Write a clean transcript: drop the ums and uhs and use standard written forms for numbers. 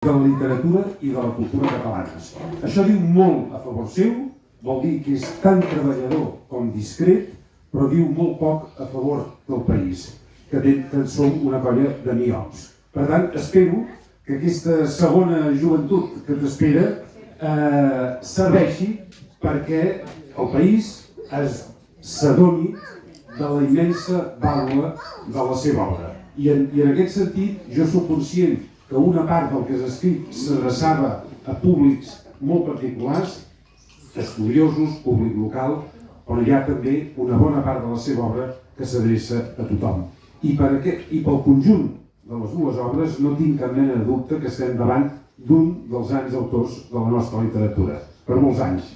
de la literatura i de la cultura catalanes. Això diu molt a favor seu, vol dir que és tan treballador com discret, però diu molt poc a favor del país, que som una colla de miops. Per tant, espero que aquesta segona joventut que t'espera serveixi perquè el país s'adoni de la immensa vàlua de la seva obra. I en aquest sentit, jo soc conscient que una part del que has escrit s'adreçava a públics molt particulars, estudiosos, públic local, però hi ha també una bona part de la seva obra que s'adreça a tothom. I pel conjunt de les dues obres no tinc cap mena de dubte que estem davant d'un dels grans autors de la nostra literatura, per molts anys.